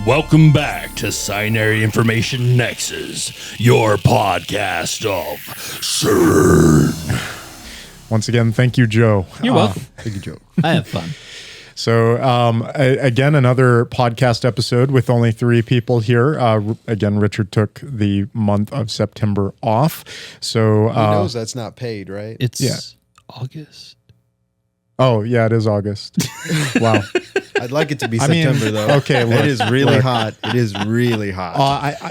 Welcome back to Scinary Information Nexus, your podcast of CERN. Once again, thank you, Joe. You're welcome. Thank you, Joe. I have fun. So, again, another podcast episode with only 3 people here. Again, Richard took the month of September off. So, He knows that's not paid, right? It's August. Oh, yeah, it is August. Wow. I'd like it to be September, though. Okay, look, it is really hot. It is really hot.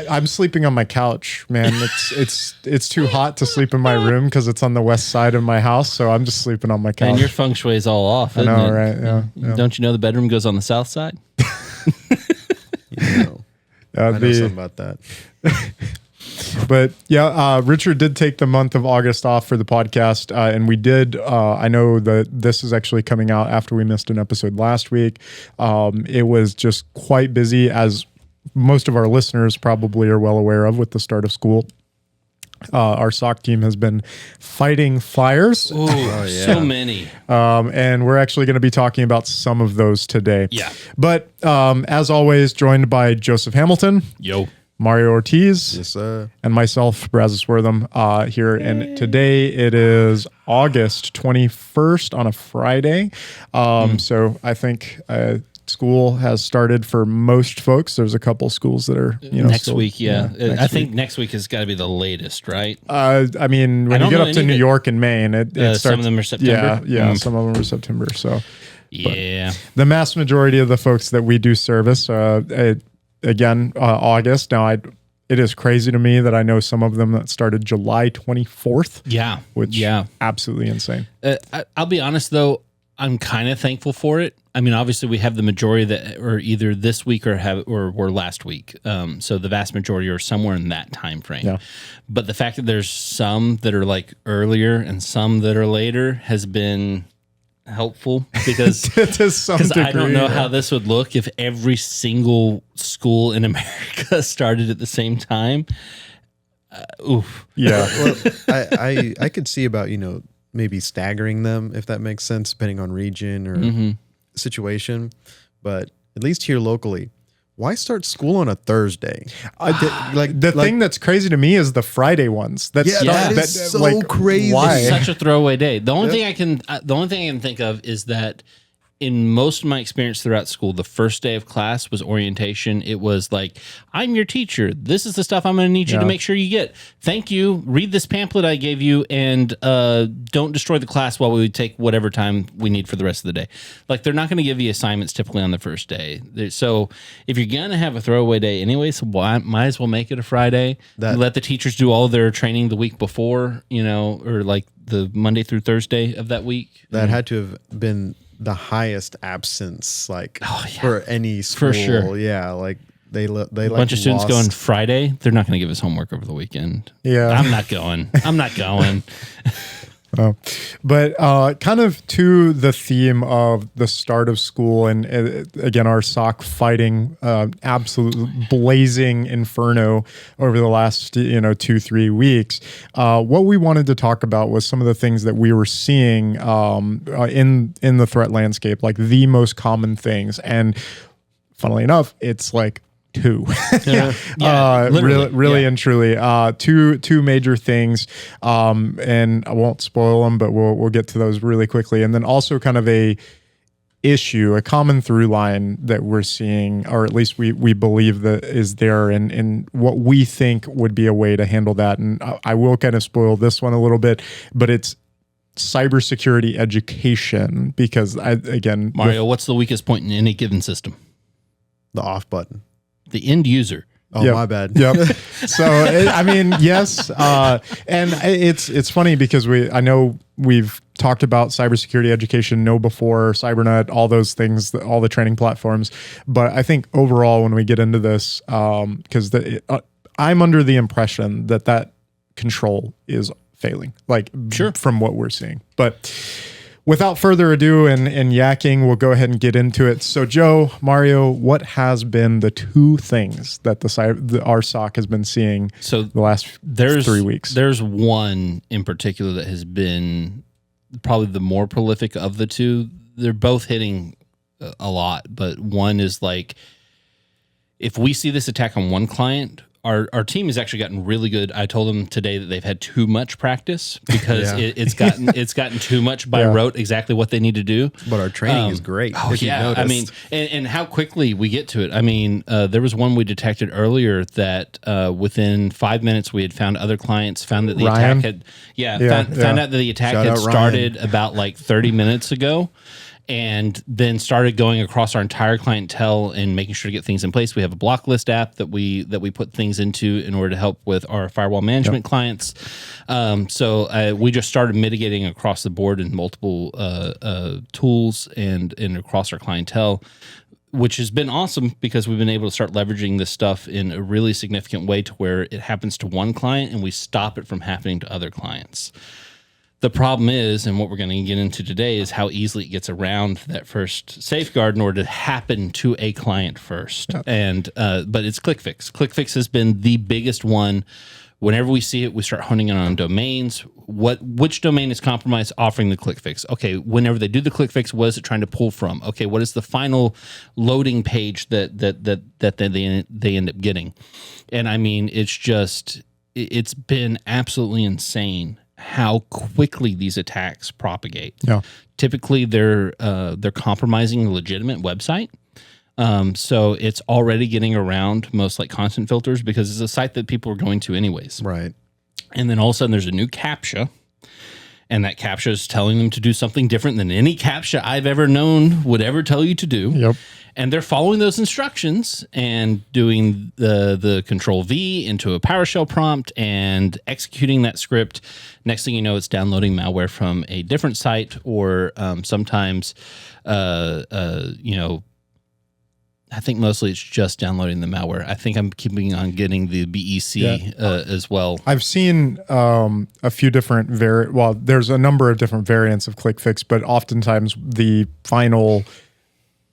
I'm sleeping on my couch, man. It's too hot to sleep in my room because it's on the west side of my house. So I'm just sleeping on my couch. And your feng shui is all off, isn't I know, it? right? Yeah. Don't you know the bedroom goes on the south side? I know something about that. But yeah, Richard did take the month of August off for the podcast, and we did. I know that this is actually coming out after we missed an episode last week. It was just quite busy, as most of our listeners probably are well aware of, with the start of school. Our SOC team has been fighting fires. Ooh, so many. And we're actually going to be talking about some of those today. Yeah. But as always, joined by Joseph Hamilton. Yo. Mario Ortiz. Yes, sir. And myself, Brazos Wortham, here. And today it is August 21st on a Friday. So I think school has started for most folks. There's a couple schools that are, next week. Yeah. I think week. next week has got to be the latest, right? I mean, when you get up to New York and Maine, it starts. Some of them are September. Yeah. Some of them are September. So Yeah. but the mass majority of the folks that we do service, again, August. Now, it is crazy to me that I know some of them that started July 24th. Yeah. Which absolutely insane. I'll be honest, though, I'm kind of thankful for it. I mean, obviously, we have the majority that are either this week or were last week. So the vast majority are somewhere in that time frame. Yeah. But the fact that there's some that are like earlier and some that are later has been helpful because to some degree, I don't know how this would look if every single school in America started at the same time. Oof. Yeah. Well, I could see about, maybe staggering them, if that makes sense, depending on region or situation. But at least here locally, why start school on a Thursday? The thing that's crazy to me is the Friday ones. That is so crazy. Why? It's such a throwaway day. The only thing I can think of is that in most of my experience throughout school, the first day of class was orientation. It was like, I'm your teacher. This is the stuff I'm going to need you to make sure you get. Thank you. Read this pamphlet I gave you and don't destroy the class while we take whatever time we need for the rest of the day. Like, they're not going to give you assignments typically on the first day. So if you're going to have a throwaway day anyway, so might as well make it a Friday. Let the teachers do all their training the week before, or like the Monday through Thursday of that week. That had to have been the highest absence, for any school. For sure. Yeah, like they a bunch of students going Friday. They're not going to give us homework over the weekend. Yeah. I'm not going. But kind of to the theme of the start of school and again, our SOC fighting absolute blazing inferno over the last 2-3 weeks. What we wanted to talk about was some of the things that we were seeing in the threat landscape, like the most common things. And funnily enough, it's like 2. Really and truly, two major things, and I won't spoil them, but we'll get to those really quickly. And then also kind of a common through line that we're seeing, or at least we believe that is there, and what we think would be a way to handle that. And I will kind of spoil this one a little bit, but it's cybersecurity education, because Mario, what's the weakest point in any given system? The off button. The end user. Oh, my bad. Yep. So, yes. And it's funny because I know we've talked about cybersecurity education, Know Before, Cybernet, all those things, all the training platforms. But I think overall, when we get into this, because I'm under the impression that control is failing, from what we're seeing. But without further ado and yakking, we'll go ahead and get into it. So, Joe, Mario, what has been the 2 things that our SOC has been seeing the last 3 weeks? There's one in particular that has been probably the more prolific of the 2. They're both hitting a lot, but one is like if we see this attack on one client, our team has actually gotten really good. I told them today that they've had too much practice because it's gotten too much by rote exactly what they need to do. But our training is great. Oh yeah, I mean, and how quickly we get to it. I mean, there was one we detected earlier that within 5 minutes we had found other clients, found that the attack had found out that the attack had started about like 30 minutes ago. And then started going across our entire clientele and making sure to get things in place. We have a block list app that we put things into in order to help with our firewall management clients. So we just started mitigating across the board in multiple tools and across our clientele, which has been awesome because we've been able to start leveraging this stuff in a really significant way to where it happens to one client and we stop it from happening to other clients. The problem is, and what we're going to get into today, is how easily it gets around that first safeguard in order to happen to a client first. Yep. And but it's ClickFix. ClickFix has been the biggest one. Whenever we see it, we start honing in on domains. Which domain is compromised? Offering the ClickFix. Okay, whenever they do the ClickFix, what is it trying to pull from? Okay, what is the final loading page that they end up getting? And I mean, it's been absolutely insane how quickly these attacks propagate. Yeah. Typically, they're compromising a legitimate website. So it's already getting around most like content filters because it's a site that people are going to anyways. Right. And then all of a sudden there's a new CAPTCHA, and that CAPTCHA is telling them to do something different than any CAPTCHA I've ever known would ever tell you to do. Yep. And they're following those instructions and doing the Control V into a PowerShell prompt and executing that script. Next thing you know, it's downloading malware from a different site, or sometimes, I think mostly it's just downloading the malware. I think I'm keeping on getting the BEC as well. I've seen a few different there's a number of different variants of ClickFix, but oftentimes the final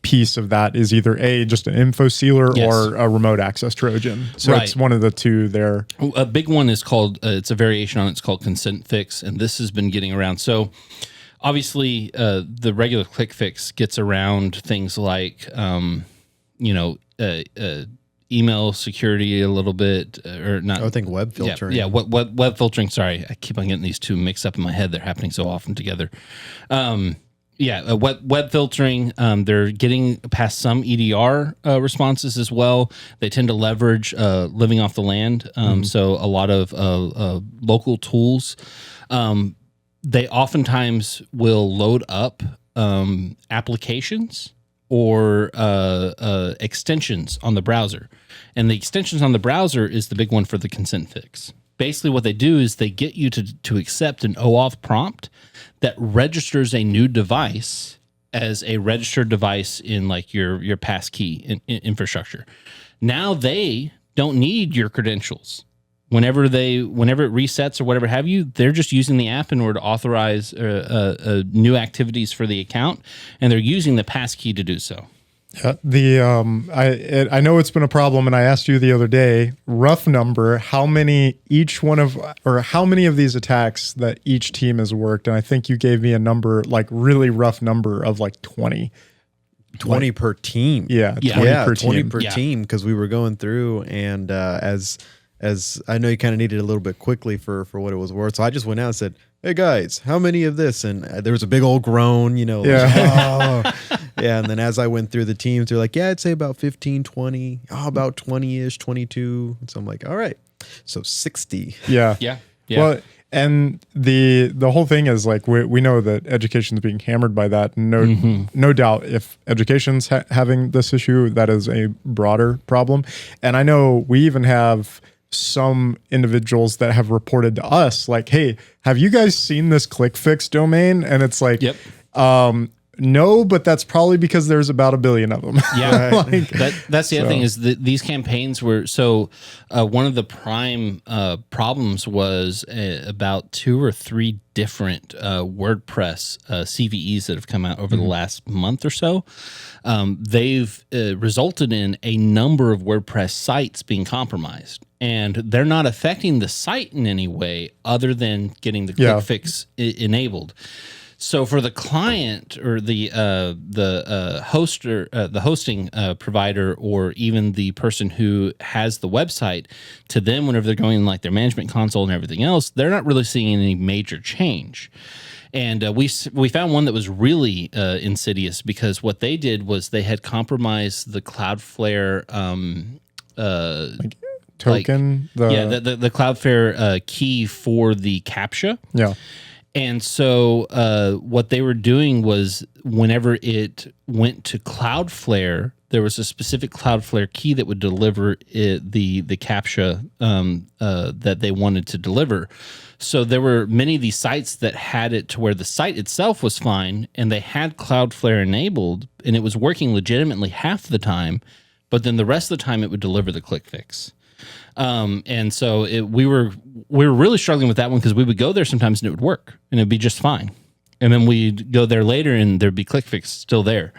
piece of that is either just an info sealer or a remote access Trojan. So it's one of the two there. A big one is called, it's a variation on it's called Consent Fix, and this has been getting around. So obviously the regular ClickFix gets around things like, email security a little bit, or not. I think web filtering. Yeah, web filtering. Sorry, I keep on getting these two mixed up in my head. They're happening so often together. Web filtering. They're getting past some EDR responses as well. They tend to leverage living off the land. So a lot of local tools. They oftentimes will load up applications or extensions on the browser. And the extensions on the browser is the big one for the consent fix. Basically what they do is they get you to accept an OAuth prompt that registers a new device as a registered device in like your passkey infrastructure. Now they don't need your credentials. Whenever it resets or whatever have you, they're just using the app in order to authorize new activities for the account, and they're using the passkey to do so. Yeah, I know it's been a problem, and I asked you the other day, rough number, how many of these attacks that each team has worked, and I think you gave me a number, like really rough number of like 20. 20 per team. Yeah, 20 per team, because we were going through, and as I know you kind of needed a little bit quickly for what it was worth, so I just went out and said, hey guys, how many of this? And there was a big old groan, and then as I went through the teams, they're like, I'd say about 15, 20, about 20-ish, 22. So I'm like, all right, so 60. Yeah. Well, and the whole thing is like, we know that education's being hammered by that. No doubt if education's having this issue, that is a broader problem. And I know we even have some individuals that have reported to us like, hey, have you guys seen this ClickFix domain? And it's like, no, but that's probably because there's about 1 billion of them. Yeah. That's the other thing is that these campaigns were, one of the prime problems was about 2 or 3 different WordPress CVEs that have come out over the last month or so. They've resulted in a number of WordPress sites being compromised. And they're not affecting the site in any way other than getting the ClickFix enabled. So for the client or the host or the hosting provider, or even the person who has the website, to them, whenever they're going in like their management console and everything else, they're not really seeing any major change. And we found one that was really insidious, because what they did was they had compromised the Cloudflare token. The Cloudflare key for the CAPTCHA. Yeah. And so what they were doing was, whenever it went to Cloudflare, there was a specific Cloudflare key that would deliver the CAPTCHA that they wanted to deliver. So there were many of these sites that had it to where the site itself was fine, and they had Cloudflare enabled, and it was working legitimately half the time, but then the rest of the time it would deliver the ClickFix. And so we were really struggling with that one, because we would go there sometimes and it would work and it'd be just fine. And then we'd go there later and there'd be ClickFix still there.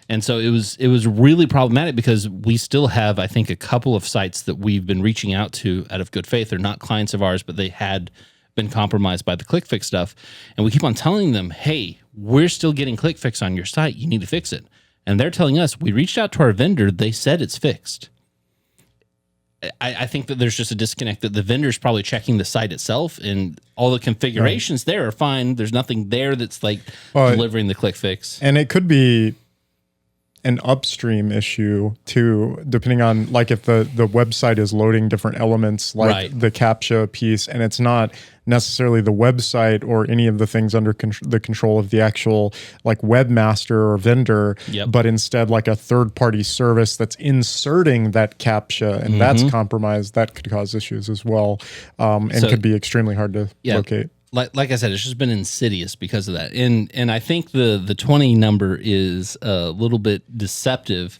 And so it was really problematic, because we still have, I think, a couple of sites that we've been reaching out to out of good faith. They're not clients of ours, but they had been compromised by the ClickFix stuff. And we keep on telling them, hey, we're still getting ClickFix on your site. You need to fix it. And they're telling us, we reached out to our vendor. They said it's fixed. I think that there's just a disconnect, that the vendor's probably checking the site itself, and all the configurations there are fine. There's nothing there that's like delivering the ClickFix. And it could be an upstream issue too, depending on like if the website is loading different elements, like the CAPTCHA piece, and it's not necessarily the website or any of the things under the control of the actual like webmaster or vendor, but instead like a third-party service that's inserting that CAPTCHA, and that's compromised. That could cause issues as well, and could be extremely hard to locate. Like I said, it's just been insidious because of that. And I think the 20 number is a little bit deceptive,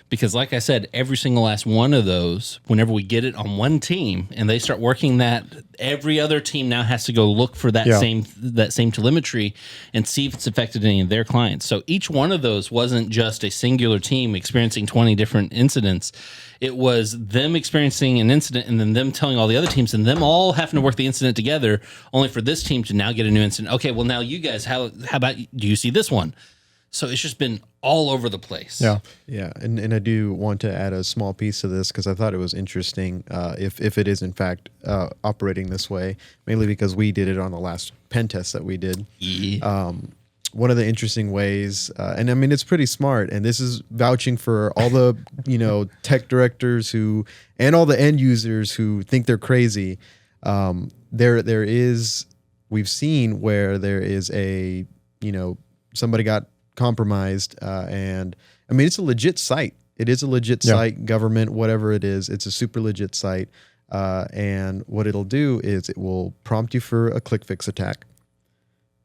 because like I said, every single last one of those, whenever we get it on one team and they start working that, every other team now has to go look for that same telemetry and see if it's affected any of their clients. So each one of those wasn't just a singular team experiencing 20 different incidents. It was them experiencing an incident and then them telling all the other teams, and them all having to work the incident together, only for this team to now get a new incident. Okay, well now you guys, how about, do you see this one? So it's just been all over the place. Yeah. And I do want to add a small piece to this, because I thought it was interesting if it is in fact operating this way, mainly because we did it on the last pen test that we did. Yeah. One of the interesting ways, and I mean, it's pretty smart, and this is vouching for all the, tech directors and all the end users who think they're crazy. We've seen where there is somebody got compromised, and I mean, it's a legit site. It is a legit site, government, whatever it is. It's a super legit site. And what it'll do is it will prompt you for a ClickFix attack.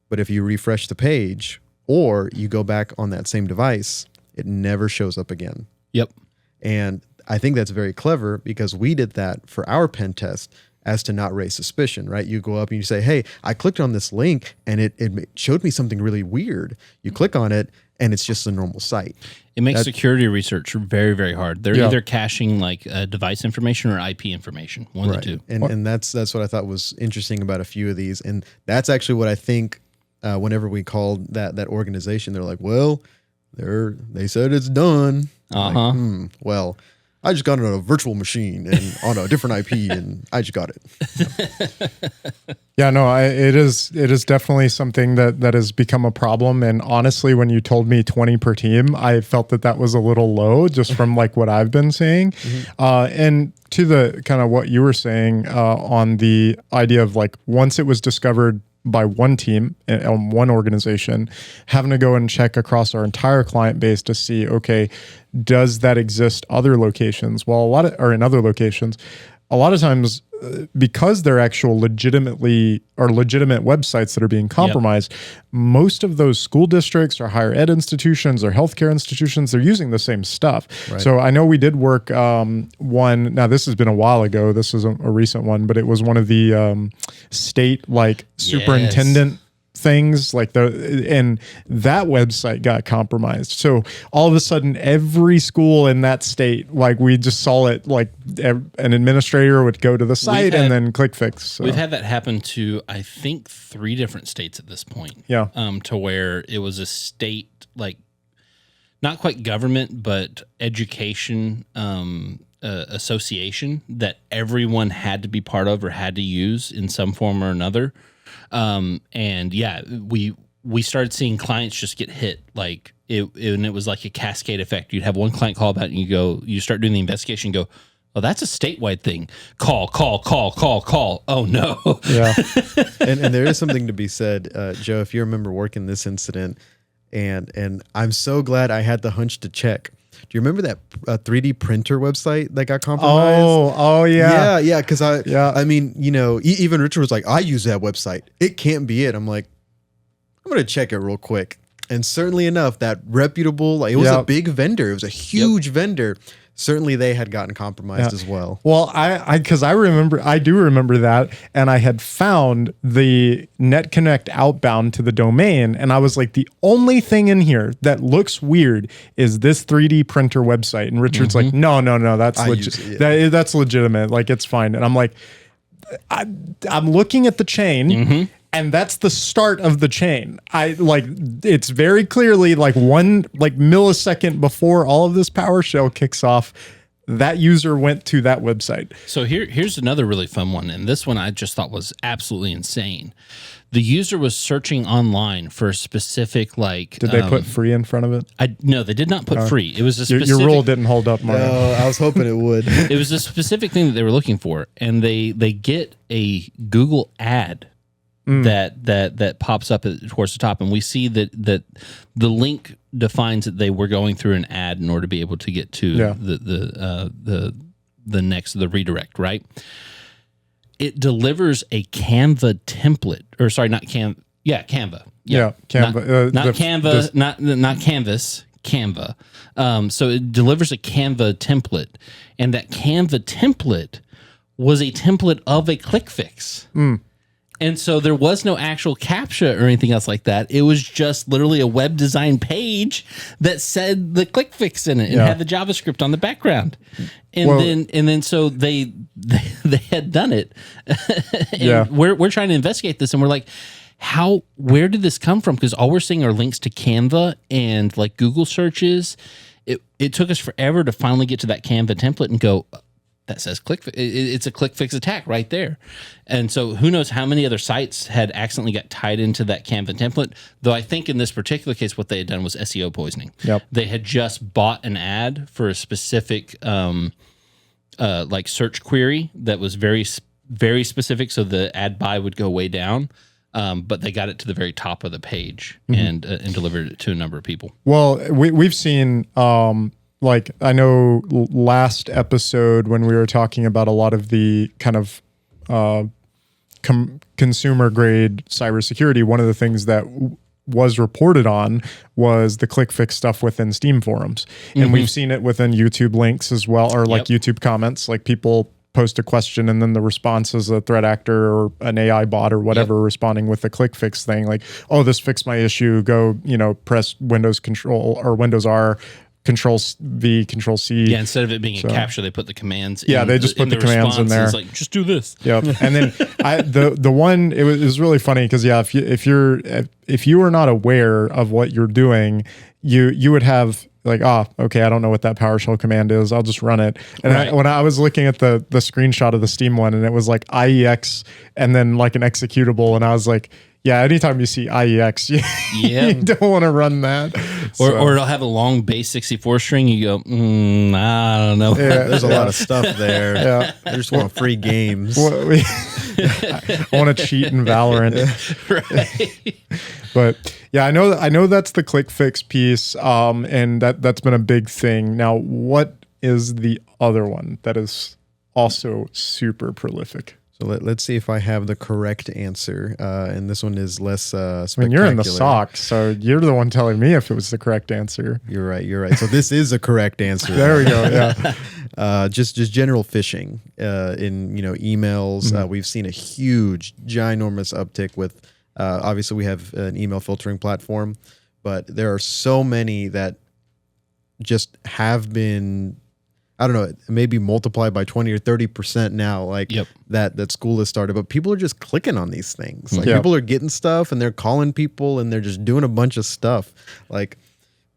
But if you refresh the page or you go back on that same device, it never shows up again. Yep. And I think that's very clever, because we did that for our pen test as to not raise suspicion, right? You go up and you say, hey, I clicked on this link and it showed me something really weird. You click on it and it's just a normal site. It makes security research very, very hard. They're either caching like device information or IP information, one of the two. And that's what I thought was interesting about a few of these. And that's actually what I think whenever we called that organization, they're like, well, they said it's done. Like, well, I just got it on a virtual machine and on a different IP, and I just got it. It is definitely something that has become a problem. And honestly, when you told me 20 per team, I felt that was a little low, just from like what I've been seeing. And to the kind of what you were saying on the idea of like, once it was discovered by one team and one organization, having to go and check across our entire client base to see, okay, does that exist other locations? Well, in other locations, a lot of times, because they're actual legitimate websites that are being compromised, most of those school districts or higher ed institutions or healthcare institutions, they're using the same stuff. Right. So I know we did work one, now this has been a while ago, this is a recent one, but it was one of the state like superintendent things and that website got compromised. So all of a sudden every school in that state, like we just saw it, like an administrator would go to the site and then ClickFix. So. We've had that happen to, I think, 3 different states at this point. Yeah. To where it was a state, like not quite government, but education association that everyone had to be part of or had to use in some form or another. And yeah, we started seeing clients just get hit, like and it was like a cascade effect. You'd have one client call about it and you start doing the investigation and go, oh, that's a statewide thing. Call. Oh no. Yeah. and there is something to be said, Joe, if you remember working this incident, and I'm so glad I had the hunch to check. Do you remember that 3D printer website that got compromised? Oh yeah. Yeah. Because I mean, even Richard was like, I use that website. It can't be it. I'm like, I'm going to check it real quick. And certainly enough, that reputable, it was a big vendor. It was a huge vendor. Certainly they had gotten compromised as well. Well, I do remember that. And I had found the NetConnect outbound to the domain. And I was like, the only thing in here that looks weird is this 3D printer website. And Richard's like, no, that's legit. That's legitimate. Like, it's fine. And I'm like, I'm looking at the chain. And that's the start of the chain. It's very clearly like 1 millisecond before all of this PowerShell kicks off, that user went to that website. So here's another really fun one. And this one I just thought was absolutely insane. The user was searching online for a specific Did they put free in front of it? No, they did not put free. It was a specific. Your rule didn't hold up, Mario. I was hoping it would. It was a specific thing that they were looking for, and they get a Google ad that pops up towards the top, and we see that the link defines that they were going through an ad in order to be able to get to the next redirect, right? It delivers a Canva template, or sorry, not Canva. Yeah, Canva. Yeah, Canva. Not Canva. Not Canvas. Canva. So it delivers a Canva template, and that Canva template was a template of a ClickFix. And so there was no actual CAPTCHA or anything else like that. It was just literally a web design page that said the ClickFix in it and had the JavaScript on the background. And then so they had done it. And we're trying to investigate this, and we're like, where did this come from? Because all we're seeing are links to Canva and like Google searches. It took us forever to finally get to that Canva template and go, that says ClickFix. It's a ClickFix attack right there. And so who knows how many other sites had accidentally got tied into that Canva template. Though I think in this particular case, what they had done was SEO poisoning. Yep. They had just bought an ad for a specific like search query that was very, very specific. So the ad buy would go way down. But they got it to the very top of the page and delivered it to a number of people. Well, we've seen... I know last episode when we were talking about a lot of the kind of consumer grade cybersecurity, one of the things that was reported on was the ClickFix stuff within Steam forums. And we've seen it within YouTube links as well, or YouTube comments, like people post a question and then the response is a threat actor or an AI bot or whatever responding with the ClickFix thing. Like, oh, this fixed my issue. Go, press Windows Control or Windows R, Control V, Control C. Yeah, instead of it being a CAPTCHA, they put the commands. Yeah, they just put the commands in there. It's like, just do this. Yep. And then the one it was really funny because if you are not aware of what you're doing, you would have like, okay, I don't know what that PowerShell command is. I'll just run it. And when I was looking at the screenshot of the Steam one, and it was like IEX and then like an executable, and I was like, yeah, anytime you see IEX, you don't want to run that. Or it'll have a long base 64 string. You go, I don't know. Yeah, there's a lot of stuff there. Yeah. I just want free games. I want to cheat in Valorant. Right. But yeah, I know that's the ClickFix piece, and that's been a big thing. Now, what is the other one that is also super prolific? So let's see if I have the correct answer. And this one is less spectacular. I mean, you're in the SOC, so you're the one telling me if it was the correct answer. You're right. So this is a correct answer. There we go. Yeah. Just general phishing in emails. We've seen a huge, ginormous uptick with Obviously, we have an email filtering platform, but there are so many that just have been, I don't know, maybe multiplied by 20 or 30% now, like that school has started. But people are just clicking on these things. Like people are getting stuff and they're calling people and they're just doing a bunch of stuff. Like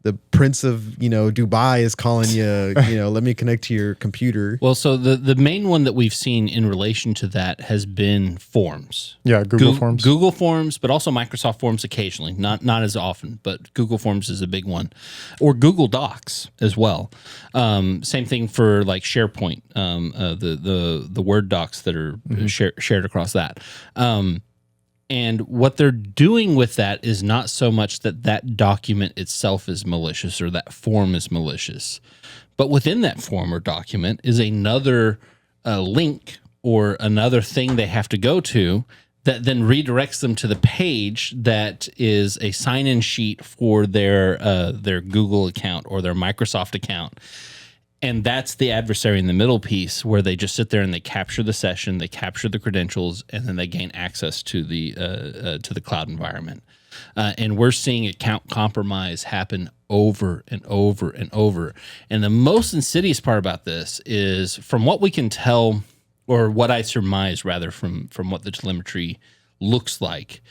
the Prince of, Dubai is calling you, let me connect to your computer. Well, so the main one that we've seen in relation to that has been Forms. Yeah, Google Forms. Google Forms, but also Microsoft Forms occasionally. Not as often, but Google Forms is a big one. Or Google Docs as well. Same thing for like SharePoint, the Word docs that are shared across that. And what they're doing with that is not so much that document itself is malicious or that form is malicious, but within that form or document is another link or another thing they have to go to that then redirects them to the page that is a sign-in sheet for their Google account or their Microsoft account. And that's the adversary in the middle piece where they just sit there and they capture the session, they capture the credentials, and then they gain access to the cloud environment. And we're seeing account compromise happen over and over and over. And the most insidious part about this is, from what we can tell, or what I surmise rather from what the telemetry looks like,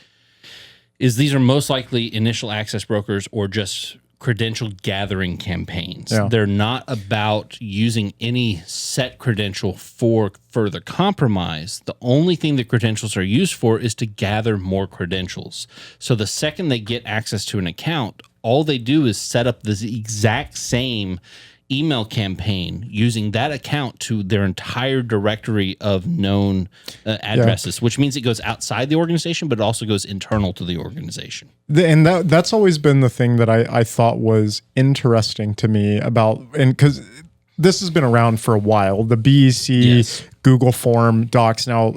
is these are most likely initial access brokers or just credential gathering campaigns. Yeah. They're not about using any set credential for further compromise. The only thing the credentials are used for is to gather more credentials. So the second they get access to an account, all they do is set up the exact same email campaign using that account to their entire directory of known addresses, which means it goes outside the organization, but it also goes internal to the organization. And that's always been the thing that I thought was interesting to me about, and because this has been around for a while, the BEC, Google Form, Docs. Now,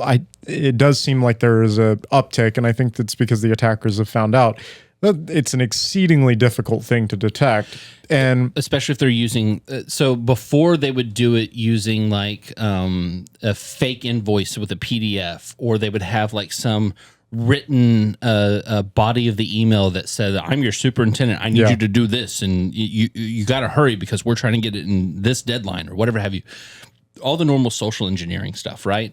it does seem like there is a uptick, and I think that's because the attackers have found out that it's an exceedingly difficult thing to detect. And especially if they're using, so before they would do it using like a fake invoice with a PDF, or they would have like some written body of the email that said, I'm your superintendent, I need you to do this, and you got to hurry because we're trying to get it in this deadline or whatever have you. All the normal social engineering stuff, right?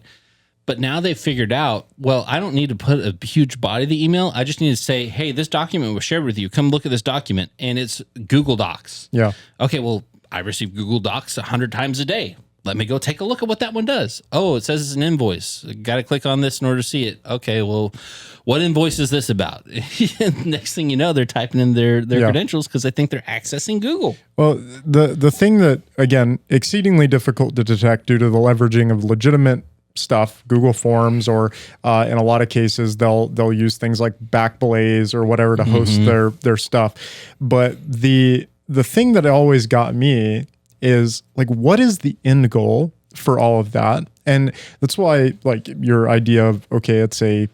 But now they've figured out, well, I don't need to put a huge body of the email. I just need to say, hey, this document was shared with you. Come look at this document. And it's Google Docs. Yeah. Okay, well, I receive Google Docs 100 times a day. Let me go take a look at what that one does. Oh, it says it's an invoice. Got to click on this in order to see it. Okay, well, what invoice is this about? Next thing you know, they're typing in their credentials because they think they're accessing Google. Well, the thing that, again, exceedingly difficult to detect due to the leveraging of legitimate stuff, Google Forms, or in a lot of cases they'll use things like Backblaze or whatever to host their stuff. But the thing that always got me is like, what is the end goal for all of that? And that's why, like, your idea of, okay, it's a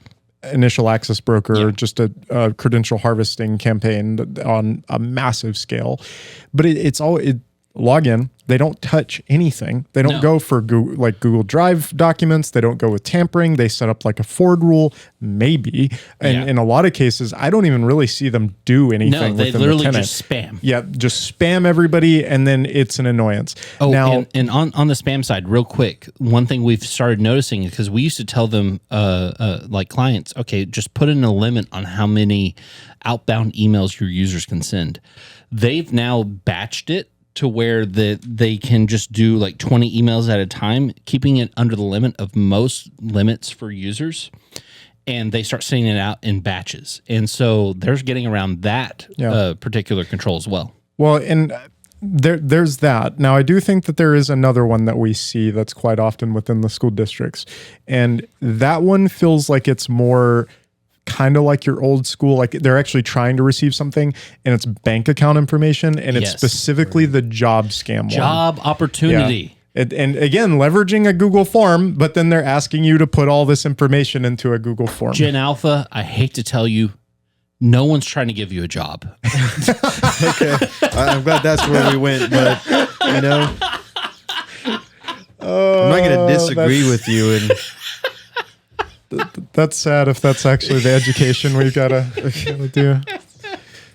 initial access broker, just a credential harvesting campaign on a massive scale, but it's all login. They don't touch anything. They don't go for Google Drive documents. They don't go with tampering. They set up like a forward rule, maybe. And in a lot of cases, I don't even really see them do anything. No, they literally just spam. Yeah, just spam everybody, and then it's an annoyance. Oh, now, and on the spam side, real quick, one thing we've started noticing, because we used to tell them, like clients, okay, just put in a limit on how many outbound emails your users can send. They've now batched it to where they can just do like 20 emails at a time, keeping it under the limit of most limits for users. And they start sending it out in batches. And so they're getting around that particular control as well. Well, and there's that. Now, I do think that there is another one that we see that's quite often within the school districts. And that one feels like it's more kind of like your old school, like they're actually trying to receive something and it's bank account information, and it's specifically the job scam job opportunity. Yeah. And again, leveraging a Google form, but then they're asking you to put all this information into a Google form. Gen Alpha, I hate to tell you, no one's trying to give you a job. Okay. I'm glad that's where we went, but I'm not going to disagree with you. And That's sad if that's actually the education we've got to do.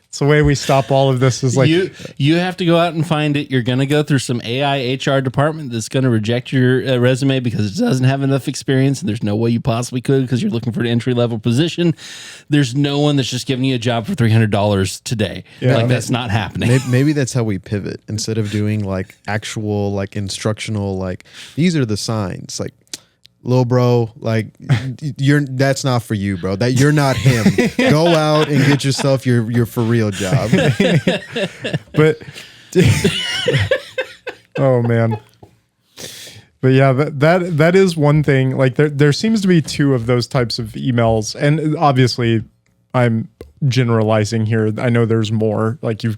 It's the way we stop all of this is like you have to go out and find it. You're going to go through some AI HR department that's going to reject your resume because it doesn't have enough experience, and there's no way you possibly could because you're looking for an entry level position. There's no one that's just giving you a job for $300 today. Yeah. Like that's not happening. Maybe that's how we pivot instead of doing like actual like instructional like these are the signs like. Little bro, like that's not for you, bro. That you're not him. Go out and get yourself your for real job. But oh man. But yeah, that is one thing. Like there seems to be two of those types of emails, and obviously I'm generalizing here. I know there's more. Like you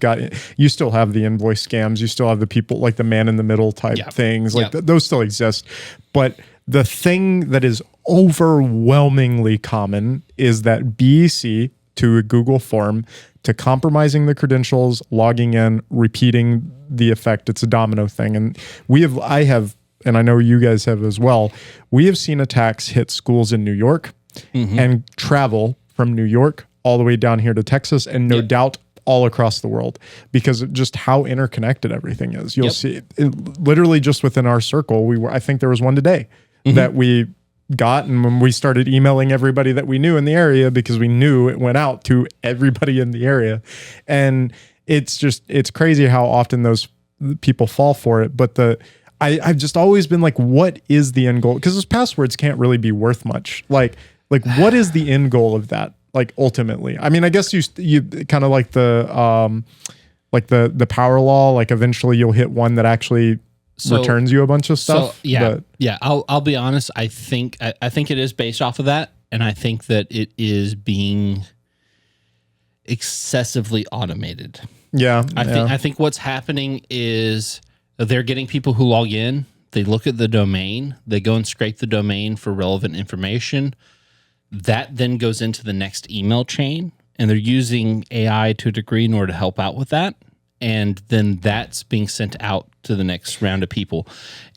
still have the invoice scams. You still have the people like the man in the middle type things. Like those still exist, but the thing that is overwhelmingly common is that BEC to a Google form to compromising the credentials, logging in, repeating the effect. It's a domino thing. And I have, and I know you guys have as well, we have seen attacks hit schools in New York and travel from New York all the way down here to Texas and no doubt all across the world because of just how interconnected everything is. You'll see it, literally just within our circle. I think there was one today that we got, and when we started emailing everybody that we knew in the area because we knew it went out to everybody in the area, and it's crazy how often those people fall for it. But I've just always been like, what is the end goal? Because those passwords can't really be worth much. Like what is the end goal of that? Like ultimately, I mean, I guess you kind of like the power law. Like eventually you'll hit one that actually returns you a bunch of stuff. So I'll be honest. I think it is based off of that, and I think that it is being excessively automated. Yeah, I think what's happening is they're getting people who log in. They look at the domain. They go and scrape the domain for relevant information. That then goes into the next email chain, and they're using AI to a degree in order to help out with that. And then that's being sent out to the next round of people.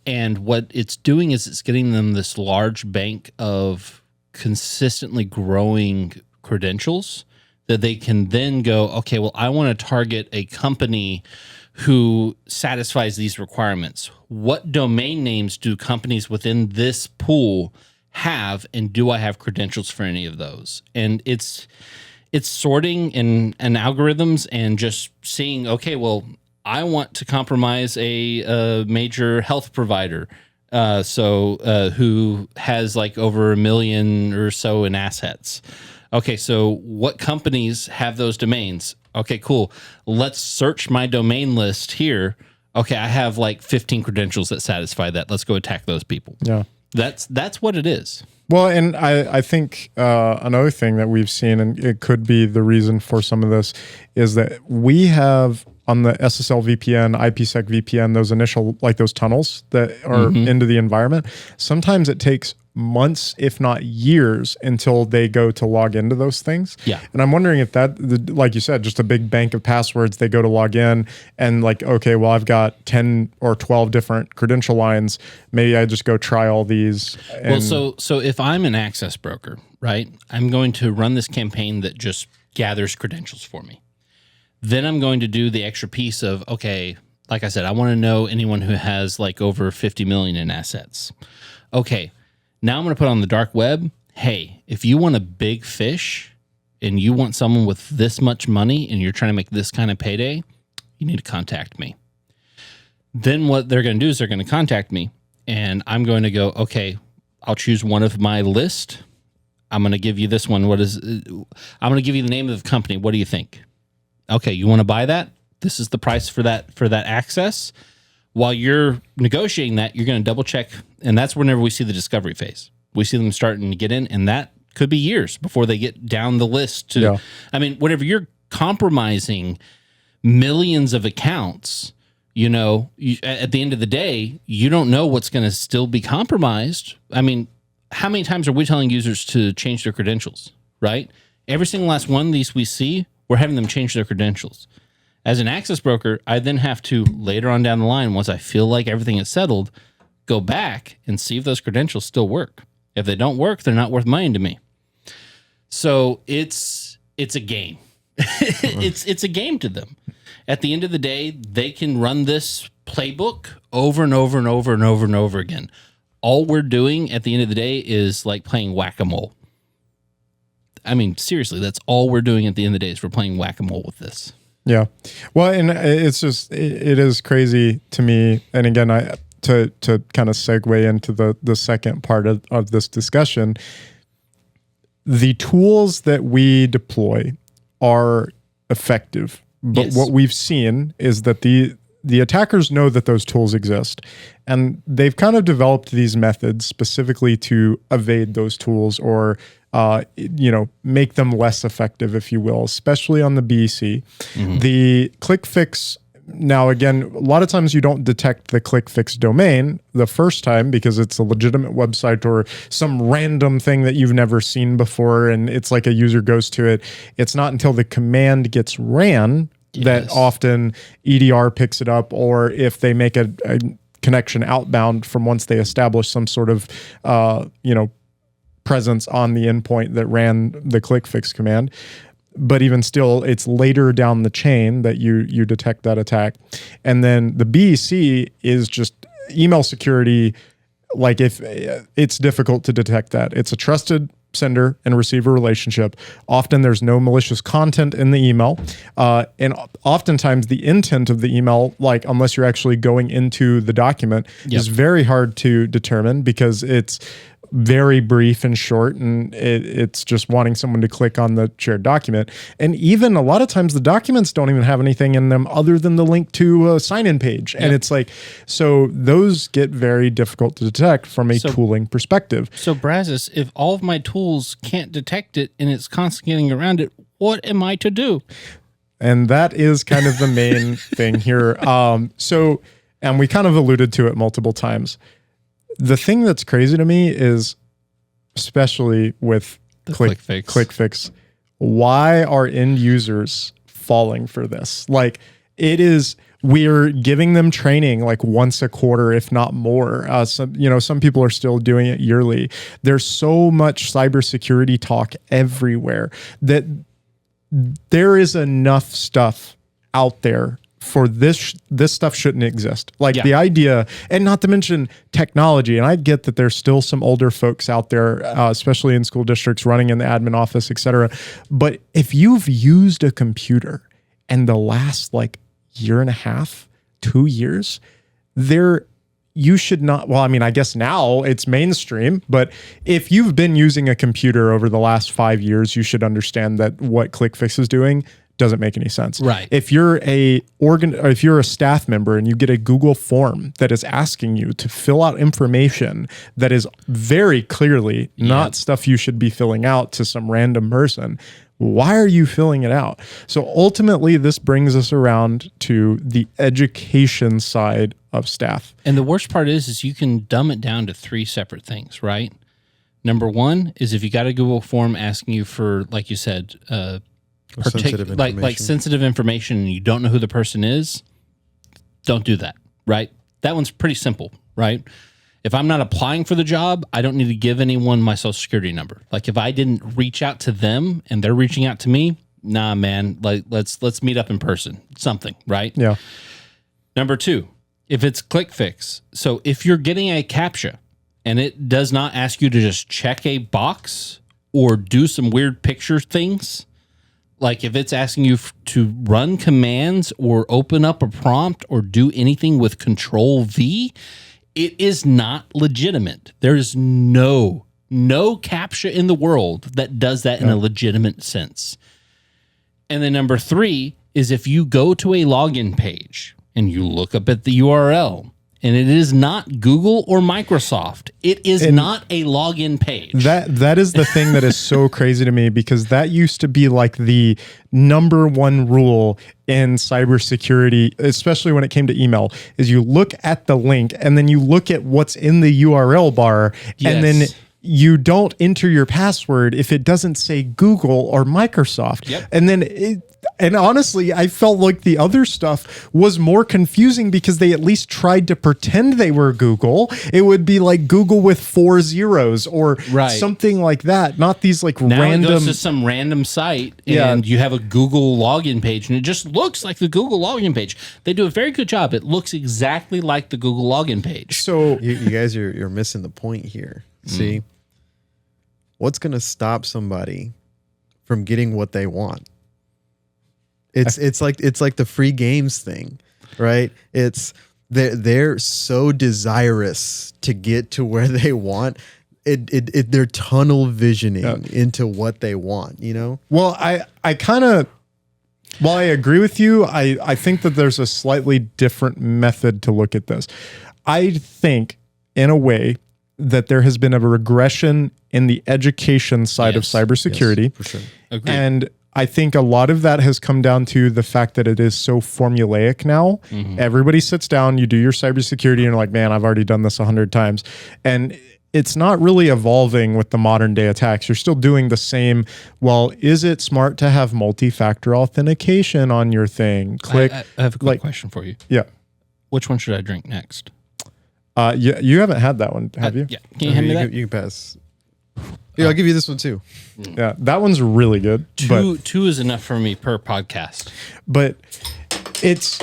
And what it's doing is it's getting them this large bank of consistently growing credentials that they can then go, okay, well, I want to target a company who satisfies these requirements. What domain names do companies within this pool have, and do I have credentials for any of those? And it's sorting and algorithms and just seeing, okay, well, I want to compromise a major health provider, who has like over 1 million or so in assets. Okay, so what companies have those domains? Okay, cool. Let's search my domain list here. Okay, I have like 15 credentials that satisfy that. Let's go attack those people. Yeah. That's what it is. Well, and I think another thing that we've seen, and it could be the reason for some of this, is that we have on the SSL VPN, IPsec VPN, those initial, like those tunnels that are into the environment. Sometimes it takes months, if not years, until they go to log into those things. Yeah. And I'm wondering if that, like you said, just a big bank of passwords, they go to log in and like, okay, well, I've got 10 or 12 different credential lines. Maybe I just go try all these. Well, so if I'm an access broker, right, I'm going to run this campaign that just gathers credentials for me. Then I'm going to do the extra piece of, okay, like I said, I want to know anyone who has like over 50 million in assets. Okay. Now I'm going to put on the dark web, hey, if you want a big fish and you want someone with this much money and you're trying to make this kind of payday, you need to contact me. Then what they're going to do is they're going to contact me, and I'm going to go, okay, I'll choose one of my list. I'm going to give you this one. I'm going to give you the name of the company. What do you think? Okay, you want to buy that? This is the price for that access. While you're negotiating that, you're going to double check. And that's whenever we see the discovery phase. We see them starting to get in, and that could be years before they get down the list. I mean, whenever you're compromising millions of accounts, at the end of the day, you don't know what's going to still be compromised. I mean, how many times are we telling users to change their credentials, right? Every single last one of these we see, we're having them change their credentials. As an access broker, I then have to, later on down the line, once I feel like everything is settled, go back and see if those credentials still work. If they don't work, they're not worth money to me. So it's a game. It's a game to them. At the end of the day, they can run this playbook over and over and over and over and over again. All we're doing at the end of the day is like playing whack-a-mole. I mean, seriously, that's all we're doing at the end of the day is we're playing whack-a-mole with this. Yeah. Well, and it's just, it is crazy to me. And again, to kind of segue into the second part of this discussion, the tools that we deploy are effective. But Yes. what we've seen is that the attackers know that those tools exist, and they've kind of developed these methods specifically to evade those tools or make them less effective, if you will, especially on the BEC. The ClickFix, now again, a lot of times you don't detect the ClickFix domain the first time because it's a legitimate website or some random thing that you've never seen before, and it's like a user goes to it. It's not until the command gets ran that often EDR picks it up, or if they make a connection outbound from once they establish some sort of presence on the endpoint that ran the ClickFix command. But even still, it's later down the chain that you detect that attack. And then the BEC is just email security. Like, if it's difficult to detect that, it's a trusted sender and receiver relationship. Often there's no malicious content in the email. And oftentimes the intent of the email, like unless you're actually going into the document, is very hard to determine because it's very brief and short, and it's just wanting someone to click on the shared document. And even a lot of times the documents don't even have anything in them other than the link to a sign-in page. And it's like, so those get very difficult to detect from a tooling perspective. So Brazos, if all of my tools can't detect it and it's constantly getting around it, what am I to do? And that is kind of the main thing here. And we kind of alluded to it multiple times. The thing that's crazy to me is, especially with ClickFix, why are end users falling for this? Like, we're giving them training like once a quarter, if not more. Some people are still doing it yearly. There's so much cybersecurity talk everywhere that there is enough stuff out there for this stuff shouldn't exist. Like the idea, and not to mention technology. And I get that there's still some older folks out there, especially in school districts running in the admin office, et cetera. But if you've used a computer in the last like year and a half, 2 years, you should not, well, I mean, I guess now it's mainstream, but if you've been using a computer over the last 5 years, you should understand that what ClickFix is doing doesn't make any sense. Right. If you're if you're a staff member and you get a Google form that is asking you to fill out information that is very clearly not stuff you should be filling out to some random person, why are you filling it out? So ultimately, this brings us around to the education side of staff. And the worst part is you can dumb it down to 3 separate things, right? Number one is if you got a Google form asking you for, like you said, sensitive information and you don't know who the person is, don't do that, right? That one's pretty simple, right? If I'm not applying for the job, I don't need to give anyone my social security number. Like if I didn't reach out to them and they're reaching out to me, nah, man, like let's meet up in person, something, right? Yeah. Number 2, if it's ClickFix. So if you're getting a CAPTCHA and it does not ask you to just check a box or do some weird picture things, like if it's asking you to run commands or open up a prompt or do anything with Control V, it is not legitimate. There is no CAPTCHA in the world that does that in a legitimate sense. And then number 3 is if you go to a login page and you look up at the URL and it is not Google or Microsoft, it is not a login page. That is the thing that is so crazy to me, because that used to be like the number one rule in cybersecurity, especially when it came to email, is you look at the link and then you look at what's in the URL bar, and then you don't enter your password if it doesn't say Google or Microsoft. Yep. And then And honestly, I felt like the other stuff was more confusing because they at least tried to pretend they were Google. It would be like Google with 4 zeros or something like that. Not these like now random. it goes to some random site and you have a Google login page and it just looks like the Google login page. They do a very good job. It looks exactly like the Google login page. So you guys you're missing the point here. See, what's going to stop somebody from getting what they want? It's like the free games thing, right? It's they're so desirous to get to where they want. They're tunnel visioning into what they want, you know? Well, I kind of, while I agree with you, I think that there's a slightly different method to look at this. I think, in a way, that there has been a regression in the education side of cybersecurity. Yes, for sure. Agreed. And I think a lot of that has come down to the fact that it is so formulaic now. Everybody sits down, you do your cybersecurity, and you're like, man, I've already done this 100 times. And it's not really evolving with the modern day attacks. You're still doing the same. Well, is it smart to have multi-factor authentication on your thing? Click. I have a quick question for you. Yeah. Which one should I drink next? You haven't had that one, have you? Yeah. Can you hand me that? You can pass. Yeah, I'll give you this one too. Yeah, that one's really good. Two is enough for me per podcast. But it's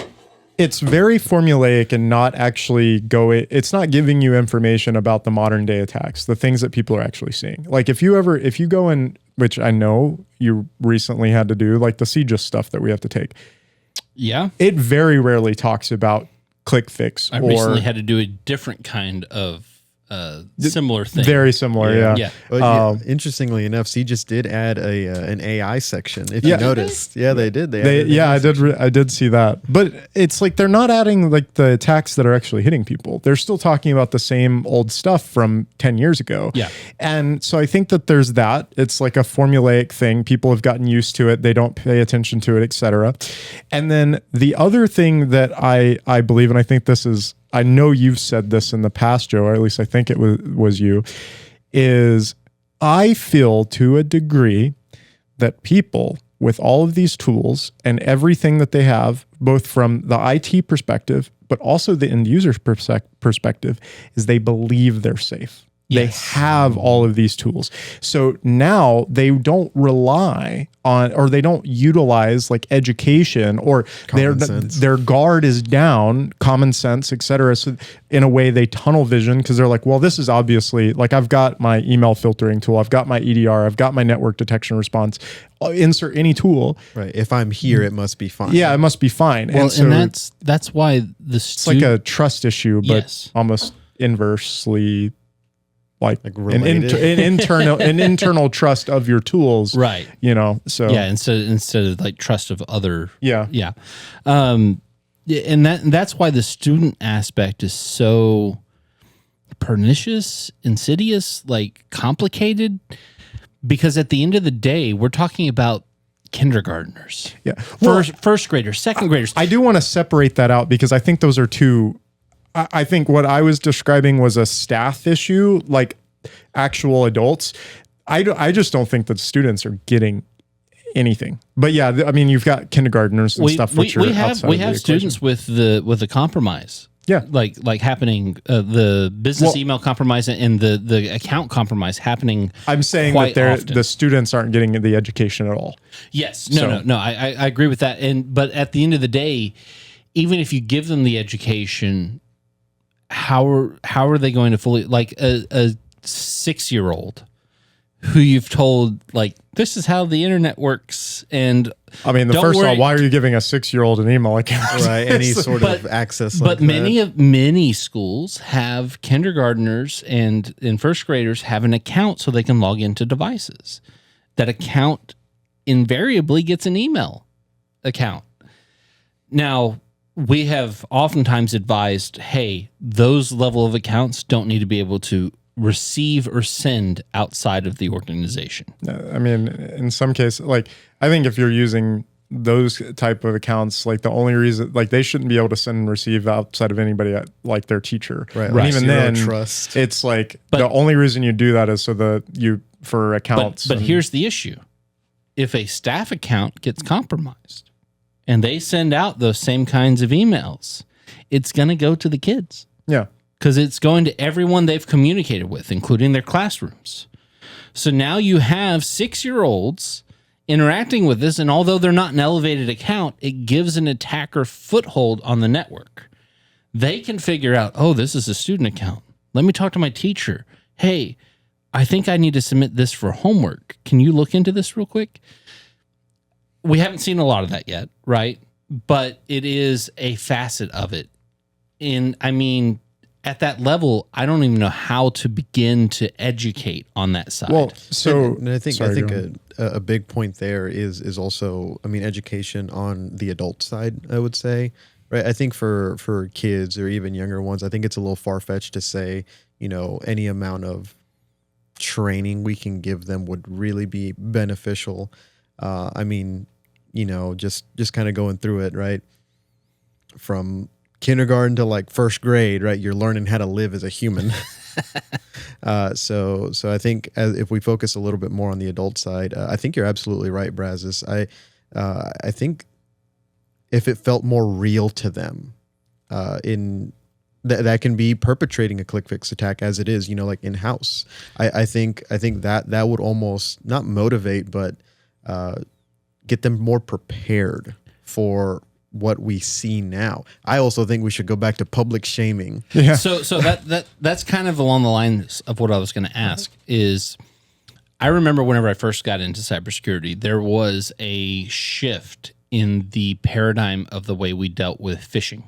very formulaic and not actually it's not giving you information about the modern day attacks, the things that people are actually seeing. Like if you go in, which I know you recently had to do, like the CAPTCHA stuff that we have to take. Yeah. It very rarely talks about ClickFix. I recently had to do a different kind of similar thing. Very similar, yeah. Well, interestingly enough, C just did add an AI section. If you noticed, they did. I did see that. But it's like they're not adding like the attacks that are actually hitting people. They're still talking about the same old stuff from 10 years ago. Yeah. And so I think that there's that. It's like a formulaic thing. People have gotten used to it. They don't pay attention to it, etc. And then the other thing that I believe, and I think this is, I know you've said this in the past, Joe, or at least I think it was you, is I feel to a degree that people with all of these tools and everything that they have, both from the IT perspective, but also the end user's perspective, is they believe they're safe. Yes. They have all of these tools. So now they don't rely on, or they don't utilize like education, or their guard is down, common sense, et cetera. So in a way they tunnel vision because they're like, well, this is obviously like, I've got my email filtering tool. I've got my EDR. I've got my network detection response. I'll insert any tool. Right. If I'm here, it must be fine. Yeah, it must be fine. Well, and that's why it's like a trust issue, but almost inversely like an internal trust of your tools, right? You know, so instead of like trust of other, and that's why the student aspect is so pernicious, insidious, like complicated, because at the end of the day, we're talking about kindergartners, first graders, second graders. I do want to separate that out because I think those are two. I think what I was describing was a staff issue, like actual adults. I just don't think that students are getting anything. But yeah, I mean, you've got kindergartners and stuff. We have students with the compromise. Yeah, like happening, the business email compromise and the account compromise happening. I'm saying that the students aren't getting the education at all. Yes, no. I agree with that. But at the end of the day, even if you give them the education, how are they going to fully, like a 6-year-old who you've told like this is how the internet works, and I mean first of all, why are you giving a 6-year-old an email account? Right, any sort of access. But many schools have kindergartners and first graders have an account so they can log into devices. That account invariably gets an email account. Now, we have oftentimes advised, hey, those level of accounts don't need to be able to receive or send outside of the organization. I mean, in some cases, like I think if you're using those type of accounts, like the only reason, like they shouldn't be able to send and receive outside of anybody like their teacher. Right. And even then, trust. It's like the only reason you do that is so for accounts. But here's the issue: if a staff account gets compromised, and they send out those same kinds of emails, it's going to go to the kids. Yeah. Because it's going to everyone they've communicated with, including their classrooms. So now you have 6-year-olds interacting with this, and although they're not an elevated account, it gives an attacker foothold on the network. They can figure out, oh, this is a student account. Let me talk to my teacher. Hey, I think I need to submit this for homework. Can you look into this real quick? We haven't seen a lot of that yet, right? But it is a facet of it. And I mean, at that level, I don't even know how to begin to educate on that side. Well, so and I think sorry, I think a big point there is also, I mean, education on the adult side, I would say, right? I think for kids or even younger ones, I think it's a little far-fetched to say, you know, any amount of training we can give them would really be beneficial. I mean, you know, just kind of going through it, right? From kindergarten to like first grade, right? You're learning how to live as a human. So I think if we focus a little bit more on the adult side, I think you're absolutely right, Brazos. I think if it felt more real to them, that can be perpetrating a ClickFix attack as it is, you know, like in house. I think that would almost not motivate, but get them more prepared for what we see now. I also think we should go back to public shaming. yeah. So that's kind of along the lines of what I was going to ask is, I remember whenever I first got into cybersecurity, there was a shift in the paradigm of the way we dealt with phishing.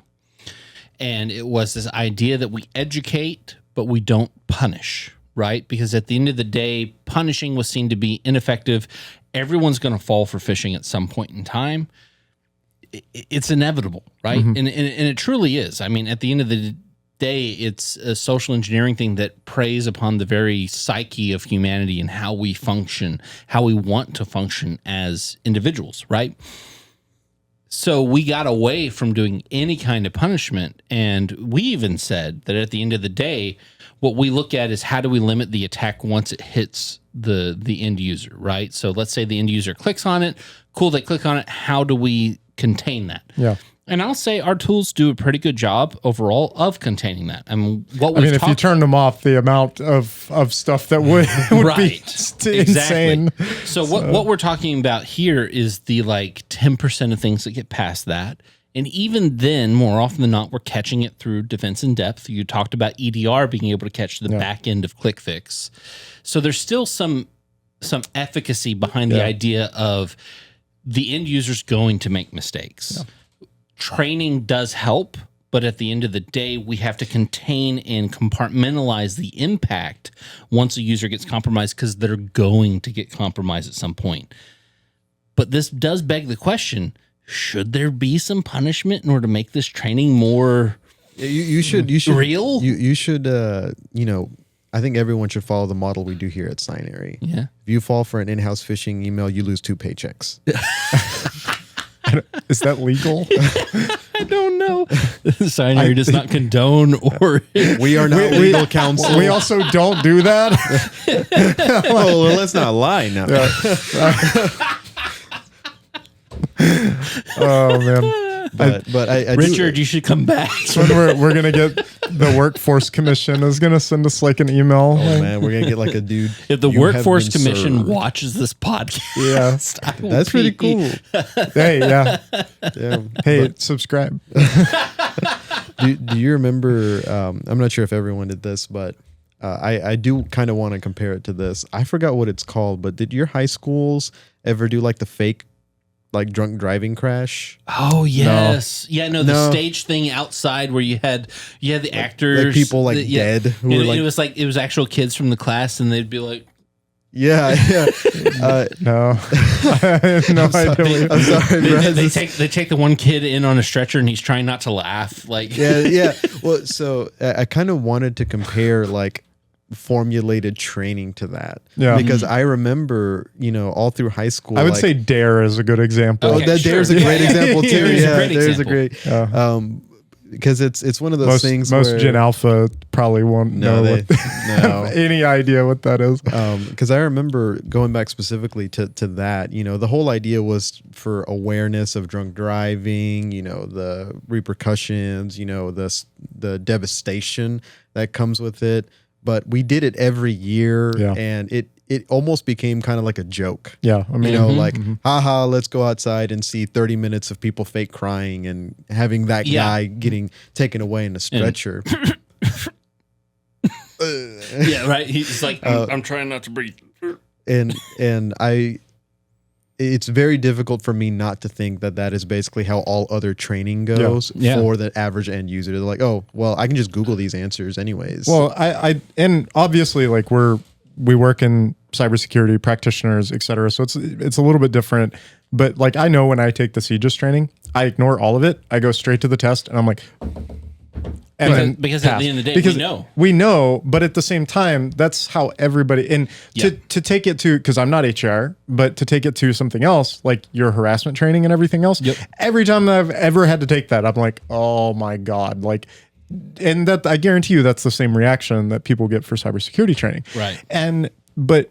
And it was this idea that we educate, but we don't punish, right? Because at the end of the day, punishing was seen to be ineffective. Everyone's going to fall for phishing at some point in time. It's inevitable, right? And it truly is. I mean, at the end of the day, it's a social engineering thing that preys upon the very psyche of humanity and how we function, how we want to function as individuals, right? So we got away from doing any kind of punishment. And we even said that at the end of the day, what we look at is how do we limit the attack once it hits the end user, right? So let's say the end user clicks on it. Cool, they click on it. How do we contain that? Yeah. And I'll say our tools do a pretty good job overall of containing that. I mean, if you turned them off, the amount of stuff that would be insane. So what we're talking about here is the like 10% of things that get past that. And even then, more often than not, we're catching it through defense in depth. You talked about EDR being able to catch the back end of ClickFix. So there's still some efficacy behind the idea of the end user's going to make mistakes. Yeah. Training does help, but at the end of the day, we have to contain and compartmentalize the impact once a user gets compromised, because they're going to get compromised at some point. But this does beg the question, should there be some punishment in order to make this training more you should real? You should, you know, I think everyone should follow the model we do here at Scinary. Yeah. If you fall for an in-house phishing email, you lose 2 paychecks. Is that legal? I don't know. Scinary does not condone or... We are not legal counsel. We also don't do that. well, let's not lie now. Oh, man. But I Richard, you should come back. When we're gonna get the Workforce Commission is gonna send us like an email. Oh man, we're gonna get like a dude. If the Workforce Commission watches this podcast, that's pretty cool. Hey, yeah. Hey, But subscribe. do you remember? I'm not sure if everyone did this, but I do kind of want to compare it to this. I forgot what it's called, but did your high schools ever do like the fake, like drunk driving crash? Oh yes, the stage thing outside where you had the actors, like people like dead. Who were it was actual kids from the class, and they'd be like, yeah. No, I have no idea. I'm sorry, they take the one kid in on a stretcher, and he's trying not to laugh. Like yeah. Well, so I kind of wanted to compare like formulated training to that. Yeah. Because I remember, you know, all through high school. I would say D.A.R.E is a good example. Okay, sure. D.A.R.E is a great example too. D.A.R.E is a great D.A.R.E is a example. great. because it's one of those things. Most where, Gen Alpha probably won't know any idea what that is. Because I remember going back specifically to that. The whole idea was for awareness of drunk driving. The repercussions. The devastation that comes with it. But we did it every year, and it almost became kind of like a joke. Yeah, I mean, haha, let's go outside and see 30 minutes of people fake crying and having that guy getting taken away in a stretcher. Yeah, right. He's like, I'm trying not to breathe. And it's very difficult for me not to think that is basically how all other training goes for the average end user. They're like, oh, well, I can just Google these answers anyways. Well, and obviously, like we work in cybersecurity practitioners, et cetera. So it's a little bit different. But like, I know when I take the CAPTCHAs training, I ignore all of it. I go straight to the test, and I'm like, because at the end of the day, we know, but at the same time, that's how everybody, and to take it to, because I'm not HR, but to take it to something else, like your harassment training and everything else, every time I've ever had to take that, I'm like, oh my God, like, and that I guarantee you that's the same reaction that people get for cybersecurity training. Right. But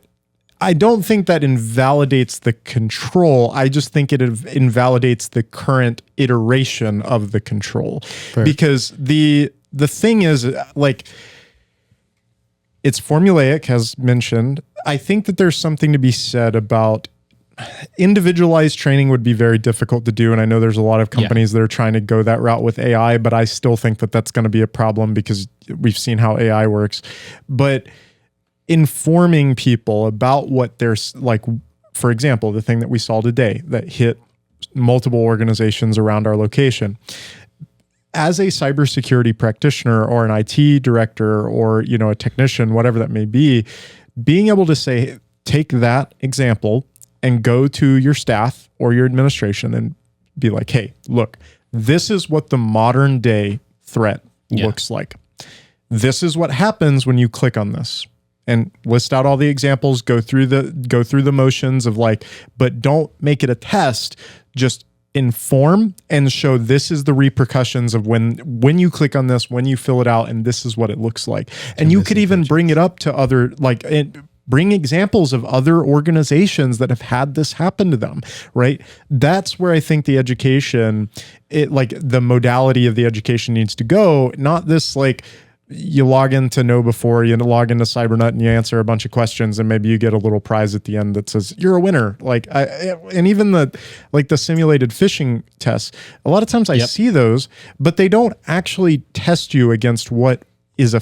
I don't think that invalidates the control. I just think it invalidates the current iteration of the control. Fair. Because the thing is, like, it's formulaic, as mentioned. I think that there's something to be said about individualized training would be very difficult to do. And I know there's a lot of companies that are trying to go that route with AI, but I still think that that's going to be a problem because we've seen how AI works. But informing people about what there's, like, for example, the thing that we saw today that hit multiple organizations around our location. As a cybersecurity practitioner or an IT director or, a technician, whatever that may be, being able to say, take that example and go to your staff or your administration and be like, hey, look, this is what the modern day threat looks like. This is what happens when you click on this. And list out all the examples, go through the motions of like, but don't make it a test, just inform and show this is the repercussions of when you click on this, when you fill it out, and this is what it looks like. And you could even bring it up to other, like, bring examples of other organizations that have had this happen to them, right? That's where I think the education, the modality of the education needs to go, not this like, you log into KnowBe4, you log into Cybernut and you answer a bunch of questions and maybe you get a little prize at the end that says you're a winner. And even the simulated phishing tests, a lot of times I see those, but they don't actually test you against what is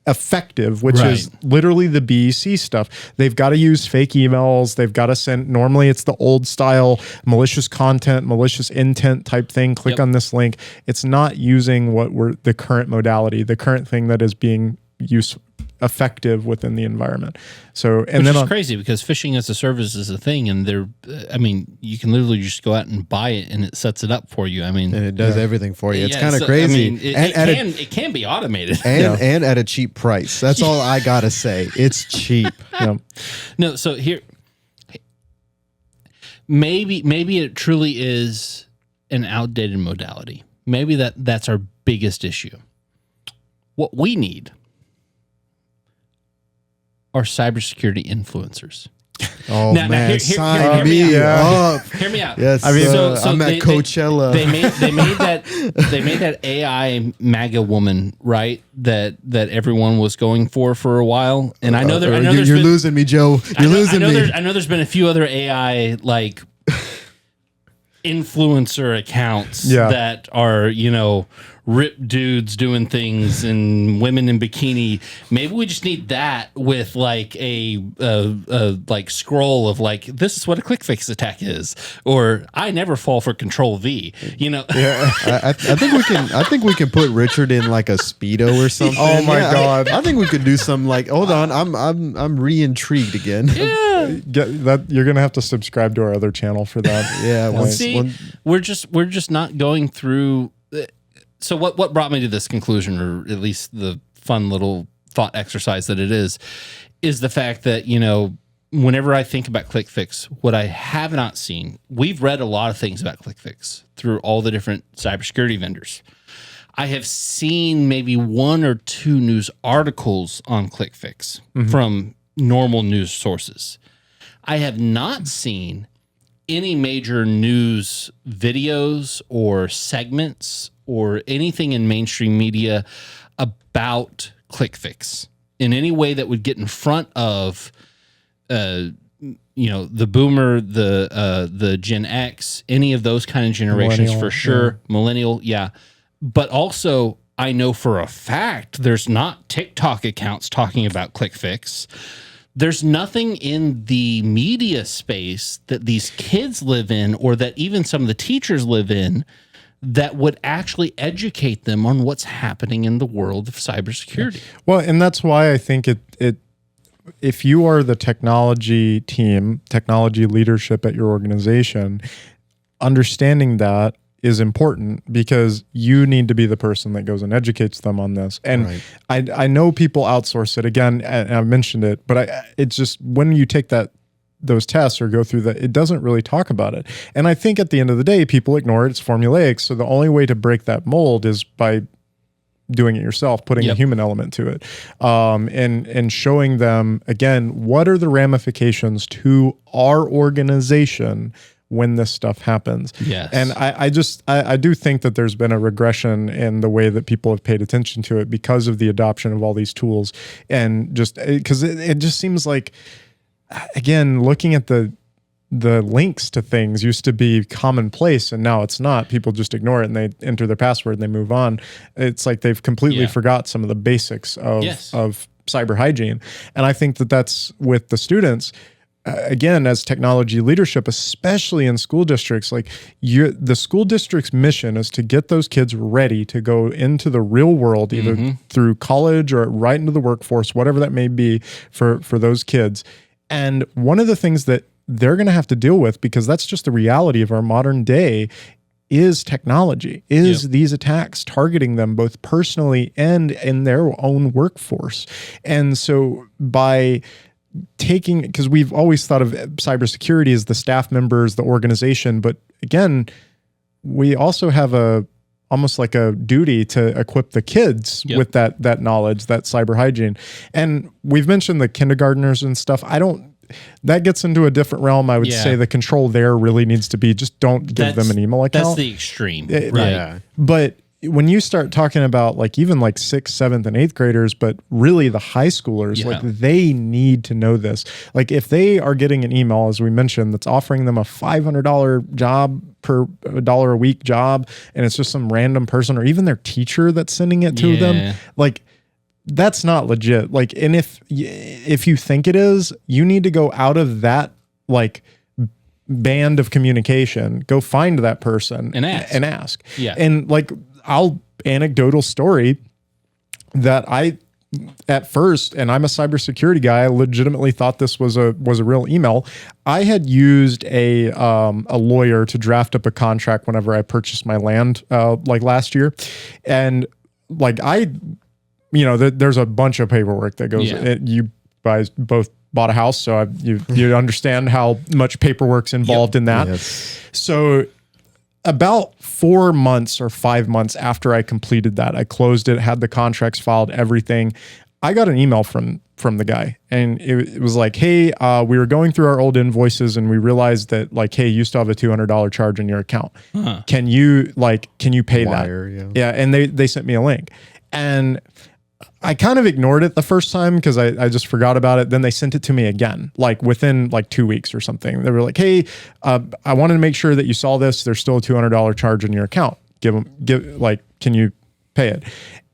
effective, which is literally the BEC stuff. They've got to use fake emails. They've got to send, normally it's the old style malicious content, malicious intent type thing. Click on this link. It's not using the current modality, the current thing that is being effective within the environment. So, and which is crazy because phishing as a service is a thing, and you can literally just go out and buy it, and it sets it up for you. And it does everything for you. It's kind of crazy. It can be automated, and at a cheap price. That's all I gotta say. It's cheap. No, so here, maybe it truly is an outdated modality. Maybe that's our biggest issue. What we need are cybersecurity influencers. Oh, man, sign me up. Hear me out. Yes, I'm at Coachella. They made that AI MAGA woman, right? That everyone was going for a while. And I know you're losing me, Joe. You're losing me. I know there's been a few other AI like influencer accounts that are, ripped dudes doing things and women in bikini. Maybe we just need that with like a like scroll of like, this is what a ClickFix attack is, or I never fall for Control V. Yeah, I think we can put Richard in like a Speedo or something. Oh my God! I think we could do some like. Hold on, I'm re-intrigued again. Yeah, that you're gonna have to subscribe to our other channel for that. Yeah, we're just not going through. So what brought me to this conclusion, or at least the fun little thought exercise that it is the fact that, whenever I think about ClickFix, what I have not seen, we've read a lot of things about ClickFix through all the different cybersecurity vendors. I have seen maybe 1 or 2 news articles on ClickFix from normal news sources. I have not seen any major news videos or segments or anything in mainstream media about ClickFix in any way that would get in front of, the boomer, the Gen X, any of those kind of generations for sure. Millennial, yeah. But also, I know for a fact there's not TikTok accounts talking about ClickFix. There's nothing in the media space that these kids live in or that even some of the teachers live in that would actually educate them on what's happening in the world of cybersecurity. Well, and that's why I think if you are the technology team, technology leadership at your organization, understanding that is important because you need to be the person that goes and educates them on this. And I know people outsource it again, and I mentioned it, but it's just when you take those tests or go through that, it doesn't really talk about it. And I think at the end of the day, people ignore it. It's formulaic. So the only way to break that mold is by doing it yourself, putting a human element to it, and showing them, again, what are the ramifications to our organization when this stuff happens. Yes. And I do think that there's been a regression in the way that people have paid attention to it because of the adoption of all these tools. And just because it just seems like, again, looking at the links to things used to be commonplace and now it's not. People just ignore it and they enter their password and they move on. It's like they've completely forgot some of the basics of cyber hygiene. And I think that that's with the students. Again, as technology leadership, especially in school districts, like the school district's mission is to get those kids ready to go into the real world, either through college or right into the workforce, whatever that may be for those kids. And one of the things that they're going to have to deal with, because that's just the reality of our modern day, is technology, is these attacks targeting them both personally and in their own workforce. And so by taking, because we've always thought of cybersecurity as the staff members, the organization, but again, we also have almost like a duty to equip the kids with that knowledge, that cyber hygiene. And we've mentioned the kindergartners and stuff. That gets into a different realm. I would say the control there really needs to be just don't give them an email account. That's the extreme, right? Yeah. But when you start talking about like even like 6th, 7th, and 8th graders, but really the high schoolers, like they need to know this. Like if they are getting an email, as we mentioned, that's offering them a $500 job per $1 a week job, and it's just some random person or even their teacher that's sending it to them, like that's not legit. Like, and if you think it is, you need to go out of that like band of communication, go find that person and ask. Yeah. And like anecdotal story that I at first, and I'm a cybersecurity guy, I legitimately thought this was a real email. I had used a lawyer to draft up a contract whenever I purchased my land like last year, and like there's a bunch of paperwork that goes. You guys both bought a house, so you understand how much paperwork's involved in that. Yes. So about 4 months or 5 months after I completed that, I closed it, had the contracts filed, everything. I got an email from the guy, and it was like, hey, we were going through our old invoices and we realized that like, hey, you still have a $200 charge in your account. Can you pay that? Yeah. And they sent me a link, and I kind of ignored it the first time because I just forgot about it. Then they sent it to me again, like within like 2 weeks or something. They were like, hey, I wanted to make sure that you saw this. There's still a $200 charge in your account. Can you pay it?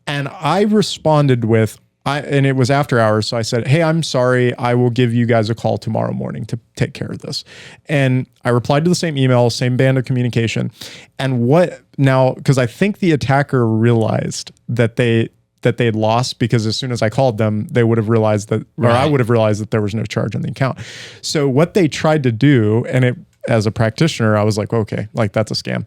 And I responded with, and it was after hours. So I said, hey, I'm sorry. I will give you guys a call tomorrow morning to take care of this. And I replied to the same email, same band of communication. And because I think the attacker realized that they had lost, because as soon as I called them, they would have realized that, or I would have realized that there was no charge on the account. So what they tried to do, and as a practitioner, I was like, okay, like that's a scam.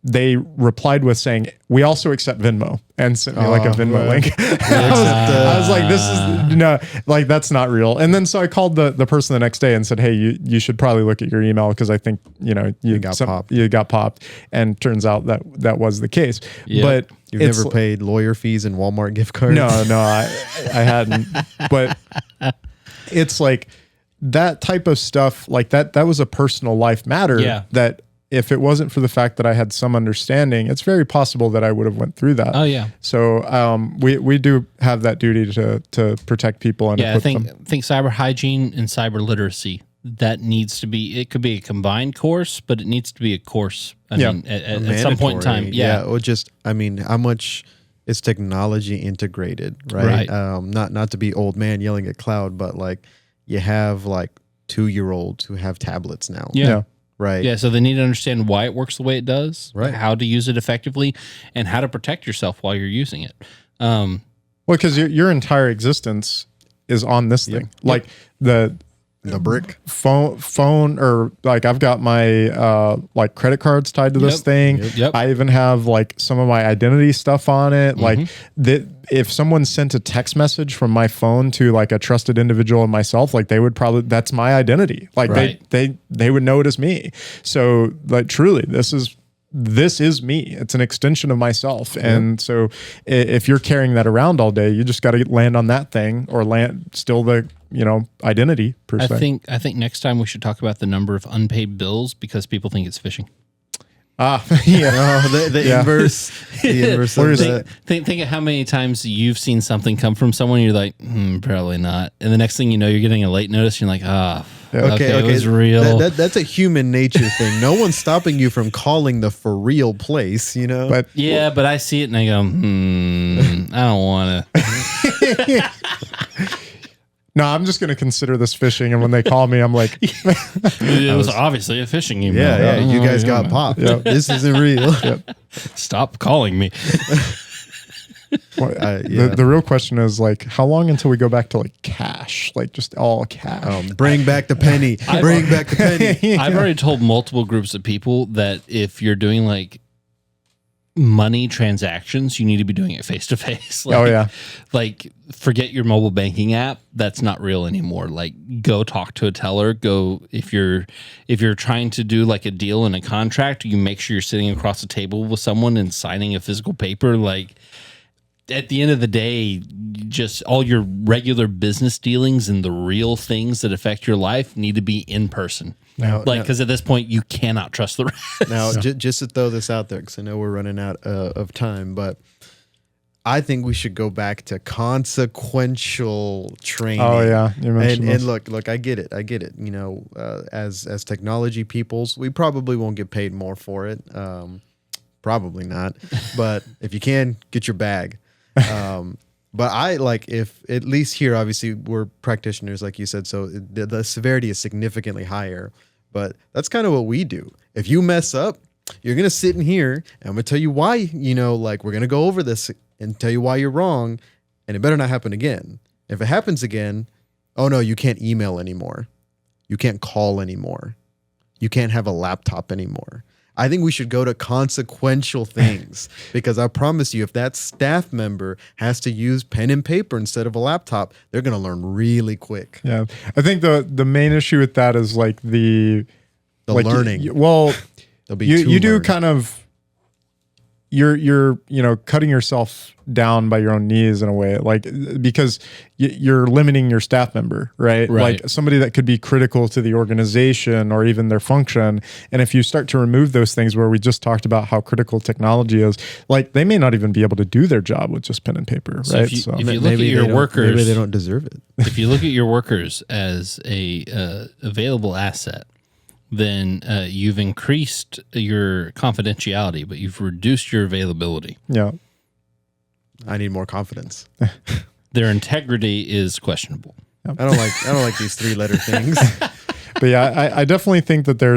They replied with saying, we also accept Venmo, and sent me like a Venmo link. I was like, this is no, like, that's not real. And then so I called the person the next day and said, hey, you should probably look at your email because I think you got popped. You got popped, and turns out that was the case. Yep. But you've never paid lawyer fees and Walmart gift cards. No, I hadn't. But it's like that type of stuff, like that was a personal life matter. Yeah. That if it wasn't for the fact that I had some understanding, it's very possible that I would have went through that. Oh yeah. So we do have that duty to protect people and I think cyber hygiene and cyber literacy, that needs to be, it could be a combined course, but it needs to be a course. I mean, at some point in time. Yeah. Or just, I mean, how much is technology integrated, right? Not to be old man yelling at cloud, but like you have like 2-year-olds who have tablets now. Yeah. Right. Yeah. So they need to understand why it works the way it does, right? How to use it effectively, and how to protect yourself while you're using it. Well, because your entire existence is on this thing. Like the brick phone, or like I've got my like credit cards tied to this thing. I even have like some of my identity stuff on it. Like if someone sent a text message from my phone to like a trusted individual and myself, like they would probably, that's my identity. Like they would know it as me. So like truly, this is me. It's an extension of myself. And so if you're carrying that around all day, you just got to land on that thing, or land still the, identity per se. I think next time we should talk about the number of unpaid bills, because people think it's phishing. Yeah. The inverse. The inverse of that. Think of how many times you've seen something come from someone, and you're like, probably not. And the next thing you know, you're getting a late notice. You're like, okay, it was real. That's a human nature thing. No one's stopping you from calling the for real place, But but I see it and I go, I don't want to. No, I'm just going to consider this phishing. And when they call me, I'm like, it was obviously a phishing email. Yeah, you guys got popped. This isn't real. Stop calling me. Well, the real question is like, how long until we go back to like cash, like just all cash? Bring back the penny. Bring back the penny. I've already told multiple groups of people that if you're doing like money transactions, you need to be doing it face to face. Like forget your mobile banking app. That's not real anymore. Like go talk to a teller. Go if you're trying to do like a deal in a contract, you make sure you're sitting across the table with someone and signing a physical paper. Like at the end of the day, just all your regular business dealings and the real things that affect your life need to be in person. Because at this point, you cannot trust the rest. Now, just to throw this out there, because I know we're running out of time, but I think we should go back to consequential training. Oh yeah, you mentioned and look, I get it. As technology peoples, we probably won't get paid more for it. Probably not. But if you can, get your bag. But I like, if at least here, obviously we're practitioners, like you said, so the severity is significantly higher. But that's kind of what we do. If you mess up, you're going to sit in here and I'm going to tell you why, we're going to go over this and tell you why you're wrong. And it better not happen again. If it happens again, oh no, you can't email anymore. You can't call anymore. You can't have a laptop anymore. I think we should go to consequential things, because I promise you, if that staff member has to use pen and paper instead of a laptop, they're going to learn really quick. Yeah. I think the main issue with that is like the learning. You do kind of, you're cutting yourself down by your own knees in a way, like, because you're limiting your staff member, right? Like somebody that could be critical to the organization or even their function. And if you start to remove those things, where we just talked about how critical technology is, like they may not even be able to do their job with just pen and paper, right? If you look at your workers, maybe they don't deserve it. If you look at your workers as a available asset, then you've increased your confidentiality, but you've reduced your availability. Yeah. I need more confidence. Their integrity is questionable. I don't like these 3-letter things. But yeah, I definitely think that there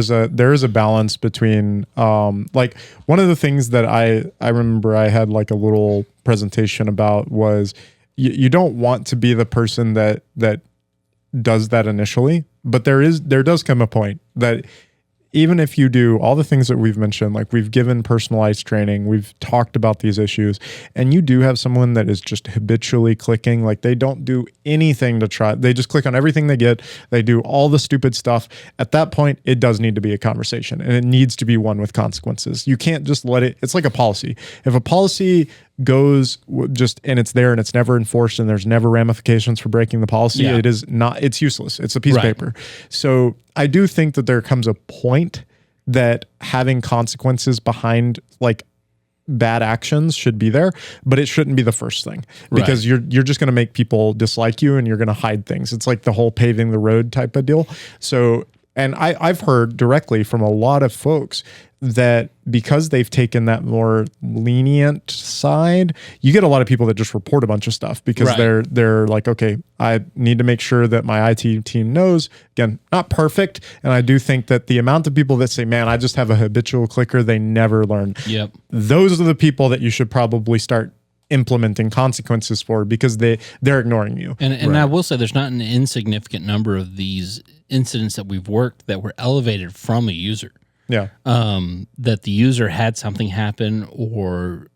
is a balance between like one of the things that I remember I had like a little presentation about was you don't want to be the person that does that initially, but there does come a point that even if you do all the things that we've mentioned, like we've given personalized training, we've talked about these issues, and you do have someone that is just habitually clicking, like they don't do anything to try, they just click on everything they get, they do all the stupid stuff. At that point, it does need to be a conversation, and it needs to be one with consequences. You can't just let it, it's like a policy. If a policy goes just and it's there and it's never enforced and there's never ramifications for breaking the policy, it is not, it's useless. It's a piece of paper. So I do think that there comes a point that having consequences behind like bad actions should be there, but it shouldn't be the first thing, because you're just going to make people dislike you and you're going to hide things. It's like the whole paving the road type of deal. So, and I've heard directly from a lot of folks that because they've taken that more lenient side, you get a lot of people that just report a bunch of stuff because they're like, okay, I need to make sure that my IT team knows. Again, not perfect. And I do think that the amount of people that say, man, I just have a habitual clicker, they never learn. Yep. Those are the people that you should probably start implementing consequences for, because they're ignoring you. And I will say there's not an insignificant number of these incidents that we've worked that were elevated from a user. Yeah. That the user had something happen or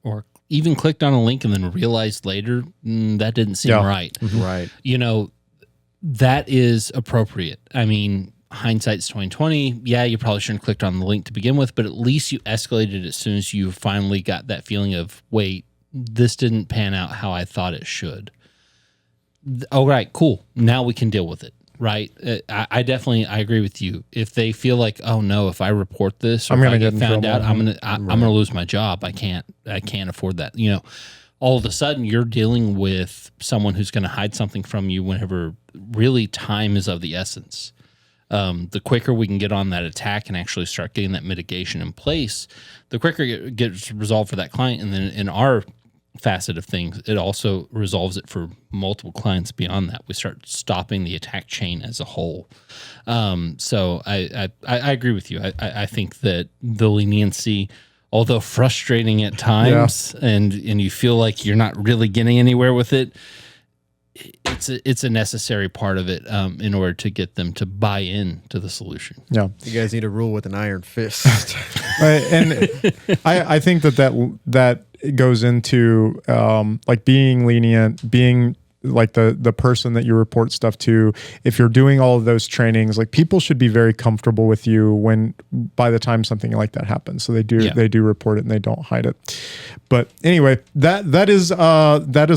even clicked on a link and then realized later that didn't seem right. Right. You know, that is appropriate. I mean, hindsight's 2020. Yeah, you probably shouldn't have clicked on the link to begin with, but at least you escalated as soon as you finally got that feeling of, wait, this didn't pan out how I thought it should. All right, cool. Now we can deal with it. Right. I agree with you. If they feel like, oh no, if I report this or if I get found out, I'm gonna lose my job. I can't afford that. You know, all of a sudden you're dealing with someone who's going to hide something from you whenever really time is of the essence. The quicker we can get on that attack and actually start getting that mitigation in place, the quicker it gets resolved for that client. And then in our facet of things, it also resolves it for multiple clients beyond that. We start stopping the attack chain as a whole. So I agree with you. I think that the leniency, although frustrating at times, and you feel like you're not really getting anywhere with it, it's a necessary part of it in order to get them to buy in to the solution. Yeah, you guys need to rule with an iron fist. And I think that goes into like being lenient, being like the person that you report stuff to. If you're doing all of those trainings, like people should be very comfortable with you when by the time something like that happens. So they do report it and they don't hide it. But anyway, that is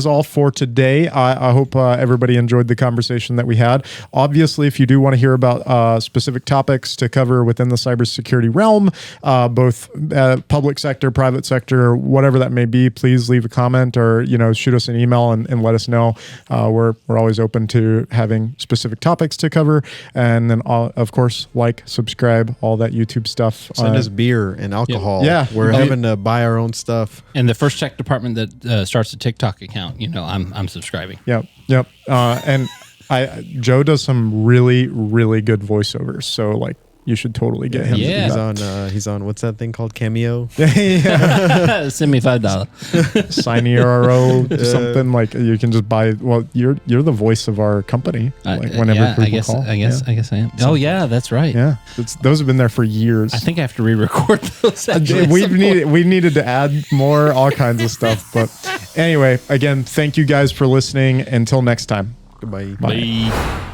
all for today. I hope everybody enjoyed the conversation that we had. Obviously, if you do want to hear about specific topics to cover within the cybersecurity realm, both public sector, private sector, whatever that may be, please leave a comment or shoot us an email and let us know. We're always open to having specific topics to cover, and then of course, subscribe, all that YouTube stuff. Send us beer and alcohol. Yeah, we're having to buy our own stuff. And the first tech department that starts a TikTok account, I'm subscribing. Yep. And Joe does some really, really good voiceovers. So you should totally get him. Yeah, he's on what's that thing called? Cameo. Send me $5. Scinary something you can just buy. Well, you're the voice of our company. Whenever people call. I guess I am. Oh yeah, that's right. Yeah, those have been there for years. I think I have to re-record those. We've needed to add more, all kinds of stuff. But anyway, again, thank you guys for listening. Until next time. Goodbye. Bye.